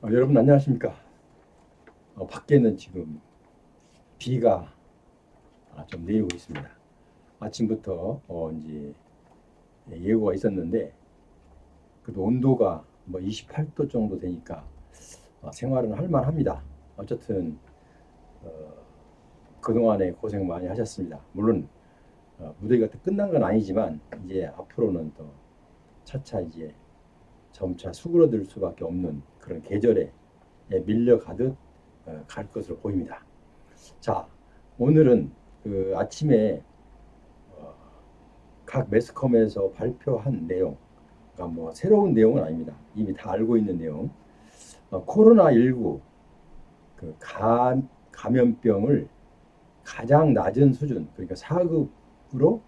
여러분 안녕하십니까? 밖에는 지금 비가 좀 내리고 있습니다. 아침부터 이제 예고가 있었는데 그래도 온도가 뭐 28도 정도 되니까 생활은 할 만합니다. 어쨌든 어, 그동안에 고생 많이 하셨습니다. 물론 무더기가 또 끝난 건 아니지만 이제 앞으로는 또 차차 이제 점차 수그러들 수밖에 없는 그런 계절에 밀려가듯 갈 것으로 보입니다. 자, 오늘은 그 아침에 어, 각 매스컴에서 발표한 내용, 그러니까 뭐 새로운 내용은 아닙니다. 이미 다 알고 있는 내용. 코로나19 그 감염병을 가장 낮은 수준, 그러니까 4급으로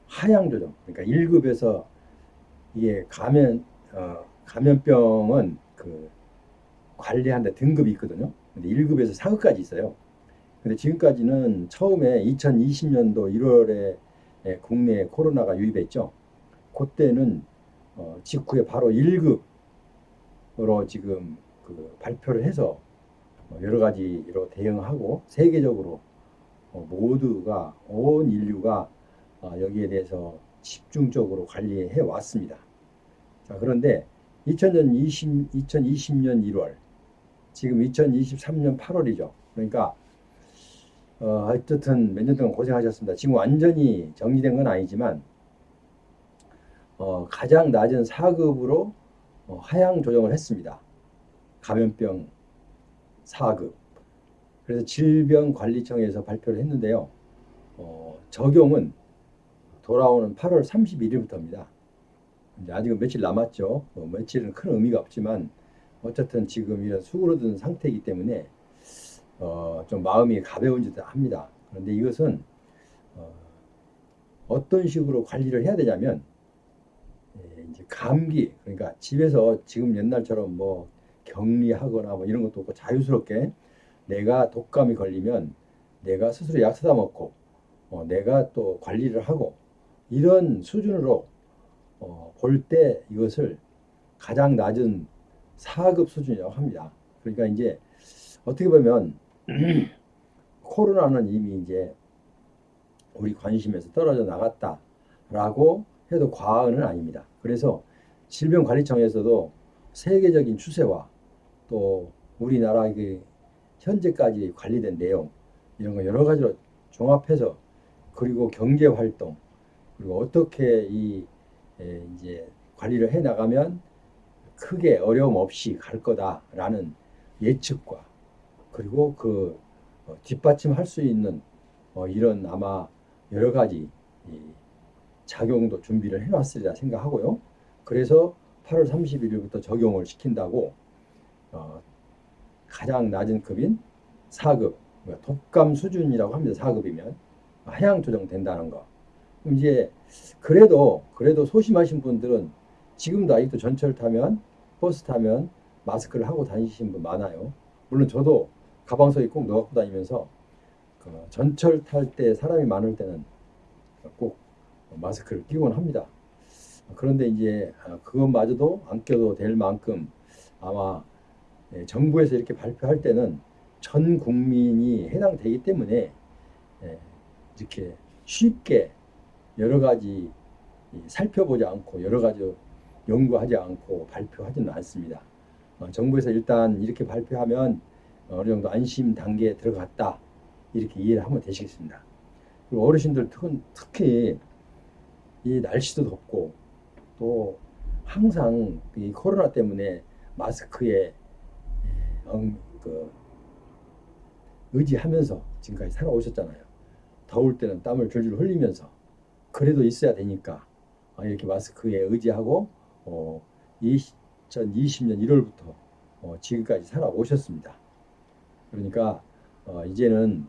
하향 조정, 그러니까 1급에서 이게 감염병은 그 관리하는 등급이 있거든요. 근데 1급에서 4급까지 있어요. 근데 지금까지는 처음에 2020년도 1월에 국내에 코로나가 유입했죠. 그때는 직후에 바로 1급으로 지금 그 발표를 해서 여러 가지로 대응하고 세계적으로 모두가 온 인류가 여기에 대해서 집중적으로 관리해 왔습니다. 자, 그런데 2020년 1월, 지금 2023년 8월이죠. 그러니까 어쨌든 몇 년 동안 고생하셨습니다. 지금 완전히 정리된 건 아니지만 가장 낮은 4급으로 하향 조정을 했습니다. 감염병 4급. 그래서 질병관리청에서 발표를 했는데요. 적용은 돌아오는 8월 31일부터입니다. 이제 아직은 며칠 남았죠. 며칠은 큰 의미가 없지만 어쨌든 지금 이런 수그러든 상태이기 때문에 좀 마음이 가벼운 듯 합니다. 그런데 이것은 어떤 식으로 관리를 해야 되냐면 이제 감기, 그러니까 집에서 지금 옛날처럼 뭐 격리하거나 뭐 이런 것도 없고 자유스럽게 내가 독감이 걸리면 내가 스스로 약 사다 먹고 내가 또 관리를 하고 이런 수준으로 볼 때 이것을 가장 낮은 4급 수준이라고 합니다. 그러니까 이제 어떻게 보면 코로나는 이미 이제 우리 관심에서 떨어져 나갔다라고 해도 과언은 아닙니다. 그래서 질병관리청에서도 세계적인 추세와 또 우리나라 현재까지 관리된 내용 이런 거 여러 가지로 종합해서 그리고 경제 활동 그리고 어떻게 이제 관리를 해 나가면 크게 어려움 없이 갈 거다라는 예측과 그리고 그 뒷받침할 수 있는 이런 아마 여러 가지 작용도 준비를 해놨으리라 생각하고요. 그래서 8월 31일부터 적용을 시킨다고 어, 가장 낮은 급인 4급, 독감 수준이라고 합니다. 4급이면 하향 조정된다는 거. 이제 그래도 소심하신 분들은 지금도 아직도 전철 타면 버스 타면 마스크를 하고 다니시는 분 많아요. 물론 저도 가방 속에 꼭 넣고 다니면서 그 전철 탈 때 사람이 많을 때는 꼭 마스크를 끼곤 합니다. 그런데 이제 그것마저도 안 껴도 될 만큼 아마 정부에서 이렇게 발표할 때는 전 국민이 해당되기 때문에 이렇게 쉽게 여러 가지 살펴보지 않고 여러 가지 연구하지 않고 발표하지는 않습니다. 정부에서 일단 이렇게 발표하면 어느 정도 안심 단계에 들어갔다 이렇게 이해를 하면 되시겠습니다. 그리고 어르신들 특히 이 날씨도 덥고 또 항상 이 코로나 때문에 마스크에 그 의지하면서 지금까지 살아오셨잖아요. 더울 때는 땀을 줄줄 흘리면서 그래도 있어야 되니까 이렇게 마스크에 의지하고 2020년 1월부터 지금까지 살아오셨습니다. 그러니까 이제는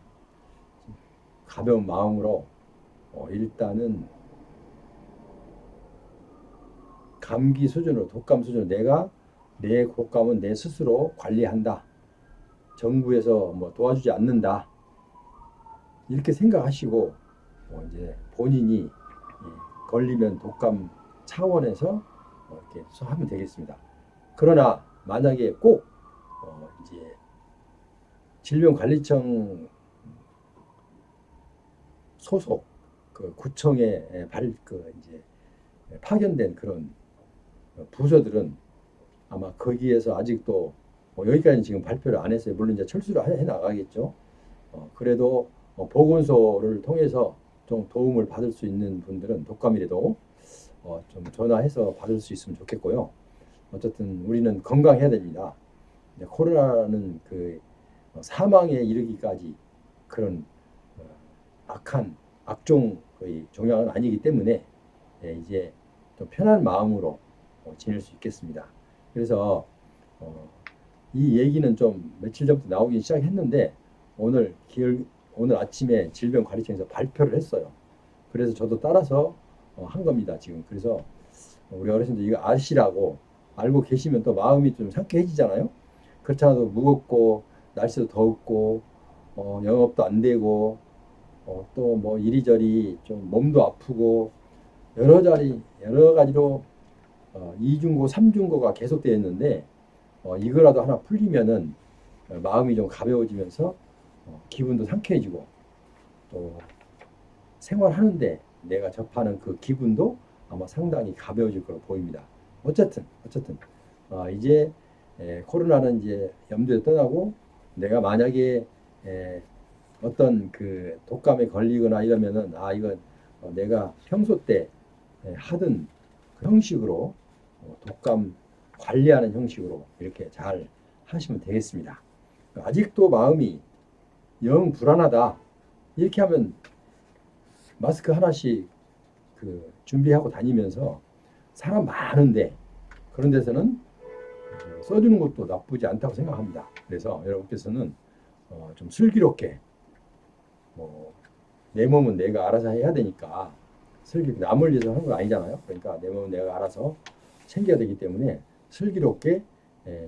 가벼운 마음으로 일단은 감기 수준으로 독감 수준으로 내가 내 독감은 내 스스로 관리한다. 정부에서 뭐 도와주지 않는다. 이렇게 생각하시고 이제 본인이 걸리면 독감 차원에서 이렇게 하면 되겠습니다. 그러나 만약에 꼭 이제 질병관리청 소속 그 구청에 이제 파견된 그런 부서들은 아마 거기에서 아직도 여기까지는 지금 발표를 안 했어요. 물론 이제 철수를 해 나가겠죠. 그래도 보건소를 통해서 좀 도움을 받을 수 있는 분들은 독감이라도 좀 전화해서 받을 수 있으면 좋겠고요. 어쨌든 우리는 건강해야 됩니다. 코로나는 그 사망에 이르기까지 그런 악한 악종의 종양은 아니기 때문에 이제 좀 편한 마음으로 지낼 수 있겠습니다. 그래서 이 얘기는 좀 며칠 전부터 나오기 시작했는데 오늘 아침에 질병관리청에서 발표를 했어요. 그래서 저도 따라서 한 겁니다. 지금 그래서 우리 어르신들 이거 아시라고 알고 계시면 또 마음이 좀 상쾌해지잖아요. 그렇지 않아도 무겁고 날씨도 덥고 영업도 안 되고 또 뭐 이리저리 좀 몸도 아프고 여러 가지로 이중고, 삼중고가 계속되었는데 이거라도 하나 풀리면은 마음이 좀 가벼워지면서 기분도 상쾌해지고 또 생활하는데 내가 접하는 그 기분도 아마 상당히 가벼워질 거로 보입니다. 어쨌든 이제 코로나는 이제 염두에 떠나고 내가 만약에 어떤 그 독감에 걸리거나 이러면은 이건 내가 평소 때 하던 그 형식으로 독감 관리하는 형식으로 이렇게 잘 하시면 되겠습니다. 아직도 마음이 영 불안하다 이렇게 하면 마스크 하나씩 그 준비하고 다니면서 사람 많은데 그런 데서는 써주는 것도 나쁘지 않다고 생각합니다. 그래서 여러분께서는 좀 슬기롭게 내 몸은 내가 알아서 해야 되니까 슬기롭게 남을 위해서 하는 건 아니잖아요. 그러니까 내 몸은 내가 알아서 챙겨야 되기 때문에 슬기롭게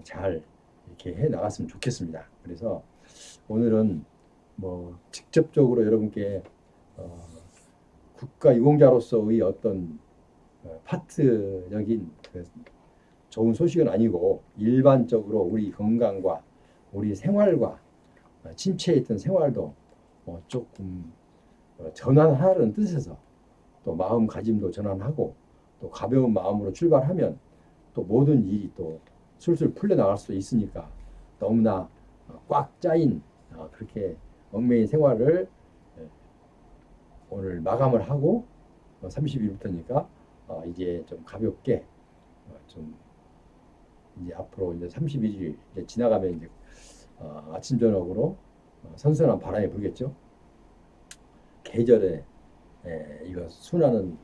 잘 이렇게 해 나갔으면 좋겠습니다. 그래서 오늘은 직접적으로 여러분께 국가 유공자로서의 어떤 파트적인 좋은 소식은 아니고 일반적으로 우리 건강과 우리 생활과 침체에 있던 생활도 조금 전환하라는 뜻에서 또 마음가짐도 전환하고 또 가벼운 마음으로 출발하면 또 모든 일이 또 술술 풀려나갈 수 있으니까 너무나 꽉 짜인 그렇게 얽매인 생활을 오늘 마감을 하고 30일부터니까 이제 좀 가볍게 좀 이제 앞으로 이제 31일 이제 지나가면 이제 아침 저녁으로 선선한 바람이 불겠죠. 계절에 이거 순환은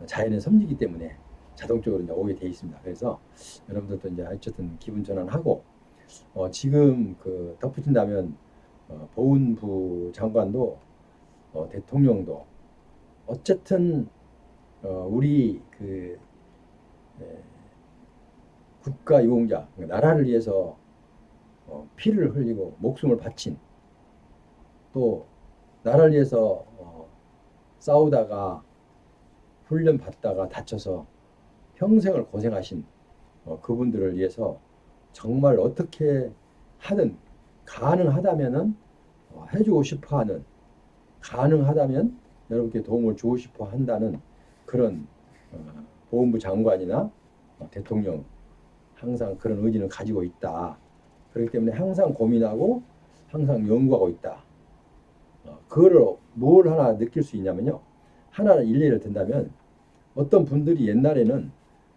자연의 섭리이기 때문에 자동적으로 이제 오게 돼 있습니다. 그래서 여러분들도 이제 어쨌든 기분 전환하고 지금 그 덧붙인다면 보훈부 장관도 대통령도 어쨌든 우리 그 국가 유공자 나라를 위해서 피를 흘리고 목숨을 바친 또 나라를 위해서 싸우다가 훈련 받다가 다쳐서 평생을 고생하신 그분들을 위해서 정말 어떻게 하든 가능하다면은 해주고 싶어하는 가능하다면 여러분께 도움을 주고 싶어 한다는 그런 보훈부 장관이나 대통령 항상 그런 의지는 가지고 있다. 그렇기 때문에 항상 고민하고 항상 연구하고 있다. 그거를 뭘 하나 느낄 수 있냐면요. 하나를 일례를 든다면 어떤 분들이 옛날에는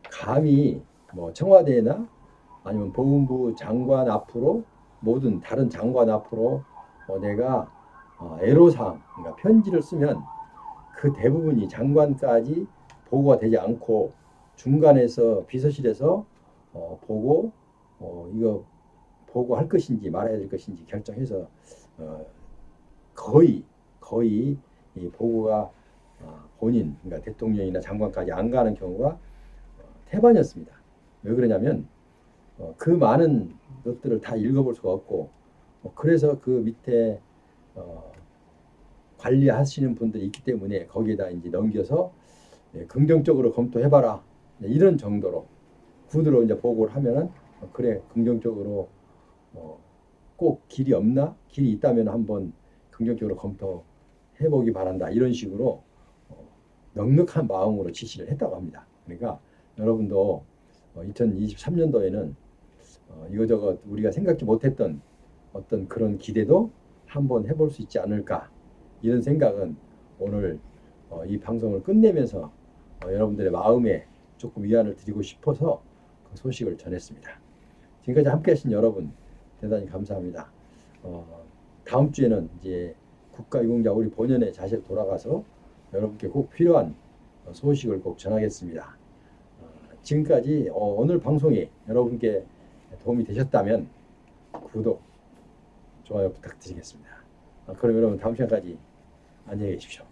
감히 청와대나 아니면 보훈부 장관 앞으로 모든 다른 장관 앞으로 내가 애로사항 그러니까 편지를 쓰면 그 대부분이 장관까지 보고가 되지 않고 중간에서 비서실에서 보고 이거 보고할 것인지 말아야 될 것인지 결정해서 거의 이 보고가 본인 그러니까 대통령이나 장관까지 안 가는 경우가 태반이었습니다. 왜 그러냐면 그 많은 것들을 다 읽어볼 수가 없고 그래서 그 밑에 관리하시는 분들이 있기 때문에 거기에다 이제 넘겨서 긍정적으로 검토해봐라 이런 정도로 구두로 이제 보고를 하면은 그래 긍정적으로 꼭 길이 없나? 길이 있다면 한번 긍정적으로 검토해 보기 바란다. 이런 식으로 넉넉한 마음으로 지시를 했다고 합니다. 그러니까 여러분도 2023년도에는 이거저것 우리가 생각지 못했던 어떤 그런 기대도 한번 해볼 수 있지 않을까, 이런 생각은 오늘 이 방송을 끝내면서 여러분들의 마음에 조금 위안을 드리고 싶어서 그 소식을 전했습니다. 지금까지 함께 하신 여러분 대단히 감사합니다. 다음 주에는 이제 국가유공자 우리 본연의 자세로 돌아가서 여러분께 꼭 필요한 소식을 꼭 전하겠습니다. 지금까지 오늘 방송이 여러분께 도움이 되셨다면 구독, 좋아요 부탁드리겠습니다. 그럼 여러분 다음 시간까지 안녕히 계십시오.